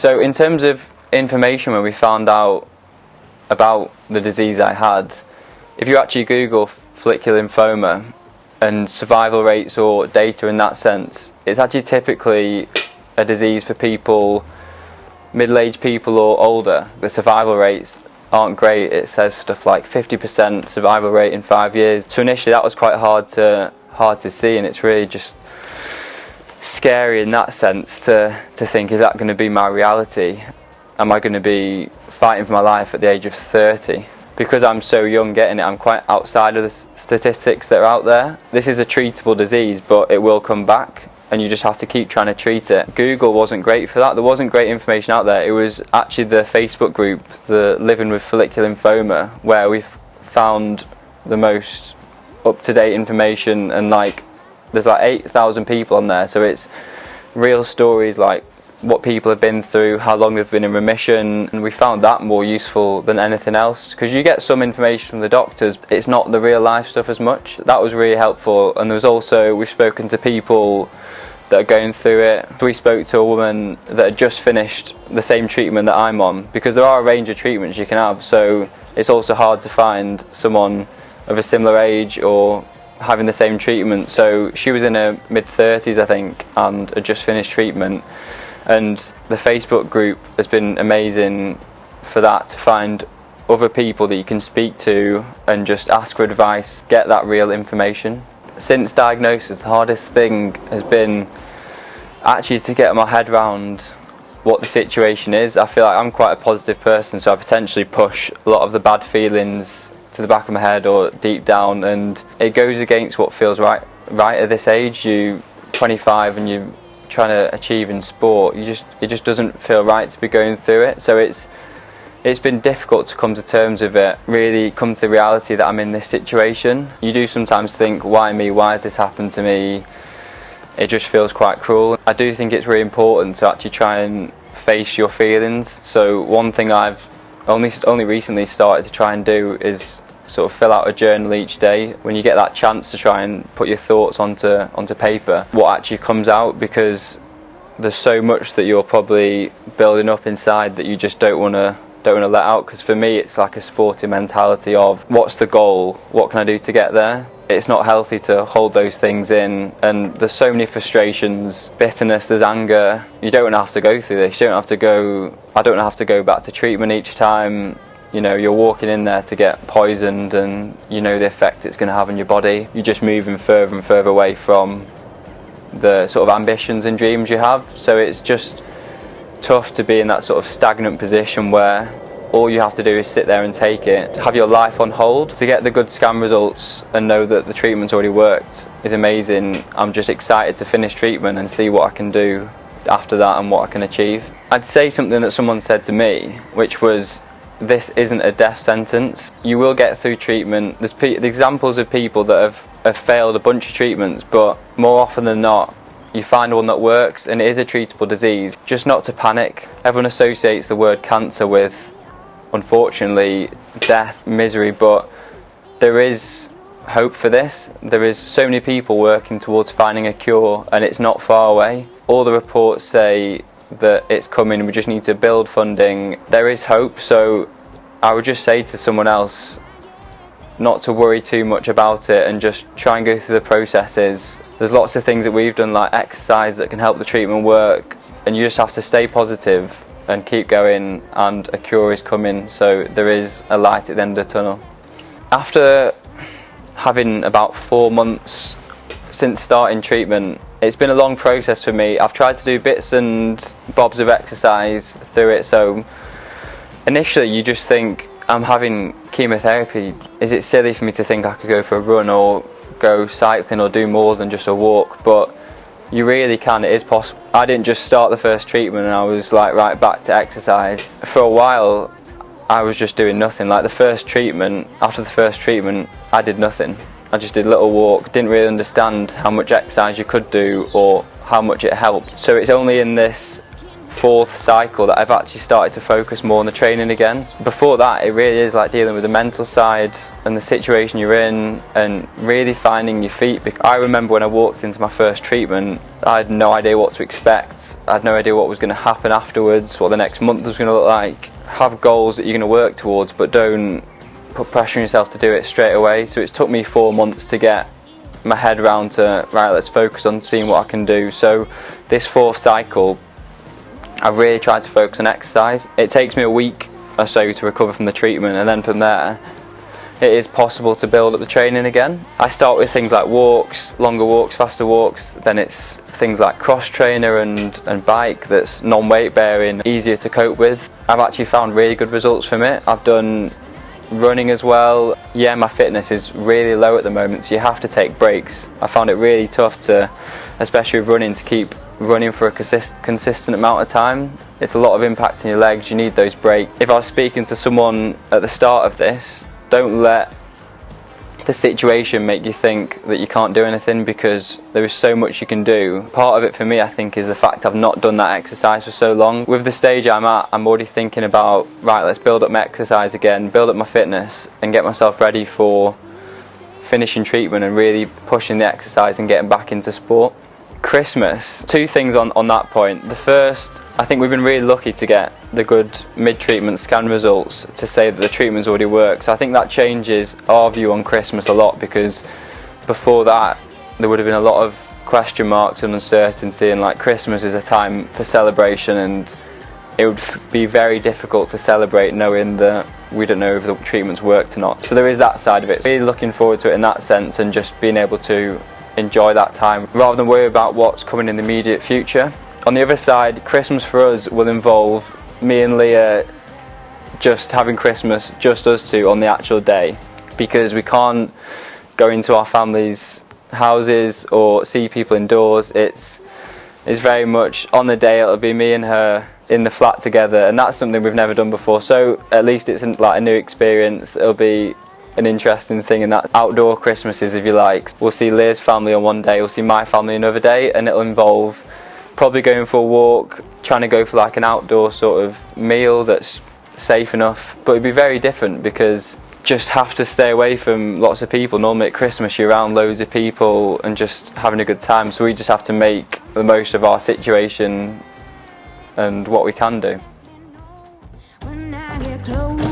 So in terms of information, when we found out about the disease I had, if you actually Google follicular lymphoma and survival rates or data in that sense, it's actually typically a disease for people, middle-aged people or older. The survival rates aren't great. It says stuff like 50% survival rate in 5 years. So initially that was quite hard to see, and it's really just scary in that sense to think, is that going to be my reality? Am I going to be fighting for my life at the age of 30? Because I'm so young getting it, I'm quite outside of the statistics that are out there. This is a treatable disease, but it will come back, and you just have to keep trying to treat it. Google wasn't great for that. There wasn't great information out there. It was actually the Facebook group, the Living with Follicular Lymphoma, where we found the most up-to-date information, and there's 8,000 people on there, so it's real stories, like what people have been through, how long they've been in remission, and we found that more useful than anything else, because you get some information from the doctors, it's not the real life stuff as much. That was really helpful. And there was also, we've spoken to people that are going through it. We spoke to a woman that had just finished the same treatment that I'm on, because there are a range of treatments you can have, so it's also hard to find someone of a similar age or having the same treatment. So she was in her mid-30s, I think, and had just finished treatment, and the Facebook group has been amazing for that, to find other people that you can speak to and just ask for advice, get that real information. Since diagnosis, the hardest thing has been actually to get my head around what the situation is. I feel like I'm quite a positive person, so I potentially push a lot of the bad feelings to the back of my head or deep down, and it goes against what feels right at this age. You're 25 and you're trying to achieve in sport. It just doesn't feel right to be going through it. So it's been difficult to come to terms with it, really come to the reality that I'm in this situation. You do sometimes think, why me? Why has this happened to me? It just feels quite cruel. I do think it's really important to actually try and face your feelings. So one thing I've only recently started to try and do is sort of fill out a journal each day. When you get that chance to try and put your thoughts onto paper, what actually comes out, because there's so much that you're probably building up inside that you just don't want to let out. Because for me, it's like a sporting mentality of, what's the goal, what can I do to get there? It's not healthy to hold those things in, and there's so many frustrations, bitterness, there's anger. You don't have to go through this. I don't have to go back to treatment each time. You know, you're walking in there to get poisoned, and you know the effect it's going to have on your body. You're just moving further and further away from the sort of ambitions and dreams you have. So it's just tough to be in that sort of stagnant position where all you have to do is sit there and take it. To have your life on hold, to get the good scan results and know that the treatment's already worked is amazing. I'm just excited to finish treatment and see what I can do after that and what I can achieve. I'd say something that someone said to me, which was, this isn't a death sentence. You will get through treatment. There's the examples of people that have failed a bunch of treatments, but more often than not, you find one that works, and it is a treatable disease. Just not to panic. Everyone associates the word cancer with, unfortunately, death, misery, but there is hope for this. There is so many people working towards finding a cure, and it's not far away. All the reports say that it's coming, we just need to build funding. There is hope, so I would just say to someone else not to worry too much about it and just try and go through the processes. There's lots of things that we've done, like exercise, that can help the treatment work, and you just have to stay positive and keep going, and a cure is coming, so there is a light at the end of the tunnel. After having about 4 months since starting treatment, it's been a long process for me. I've tried to do bits and bobs of exercise through it. So initially you just think, I'm having chemotherapy, is it silly for me to think I could go for a run or go cycling or do more than just a walk? But you really can, it is possible. I didn't just start the first treatment and I was like right back to exercise. For a while I was just doing nothing. Like after the first treatment I did nothing. I just did a little walk, didn't really understand how much exercise you could do or how much it helped. So it's only in this fourth cycle that I've actually started to focus more on the training again. Before that, it really is like dealing with the mental side and the situation you're in and really finding your feet. I remember when I walked into my first treatment, I had no idea what to expect. I had no idea what was going to happen afterwards, what the next month was going to look like. Have goals that you're going to work towards, but don't put pressure on yourself to do it straight away. So it's took me 4 months to get my head around to, right, let's focus on seeing what I can do. So this fourth cycle, I really tried to focus on exercise. It takes me a week or so to recover from the treatment, and then from there it is possible to build up the training again. I start with things like walks, longer walks, faster walks, then it's things like cross trainer and bike that's non-weight bearing, easier to cope with. I've actually found really good results from it. I've done running as well. Yeah, my fitness is really low at the moment, so you have to take breaks. I found it really tough to, especially with running, to keep running for a consistent amount of time. It's a lot of impact on your legs, you need those breaks. If I was speaking to someone at the start of this, don't let the situation make you think that you can't do anything, because there is so much you can do. Part of it for me, I think, is the fact I've not done that exercise for so long. With the stage I'm at, I'm already thinking about, right, let's build up my exercise again, build up my fitness and get myself ready for finishing treatment and really pushing the exercise and getting back into sport. Christmas, two things on that point. The first, I think we've been really lucky to get the good mid-treatment scan results to say that the treatment's already worked. So I think that changes our view on Christmas a lot, because before that there would have been a lot of question marks and uncertainty, and like Christmas is a time for celebration, and it would be very difficult to celebrate knowing that we don't know if the treatment's worked or not. So there is that side of it. Really looking forward to it in that sense, and just being able to enjoy that time rather than worry about what's coming in the immediate future. On the other side, Christmas for us will involve me and Leah just having Christmas, just us two, on the actual day, because we can't go into our families' houses or see people indoors. It's very much on the day it'll be me and her in the flat together, and that's something we've never done before, so at least it's like a new experience. It'll be an interesting thing, and that outdoor Christmases, if you like. We'll see Leah's family on one day, we'll see my family another day, and it'll involve probably going for a walk, trying to go for like an outdoor sort of meal that's safe enough. But it'd be very different, because just have to stay away from lots of people. Normally at Christmas you're around loads of people and just having a good time, so we just have to make the most of our situation and what we can do. When I get close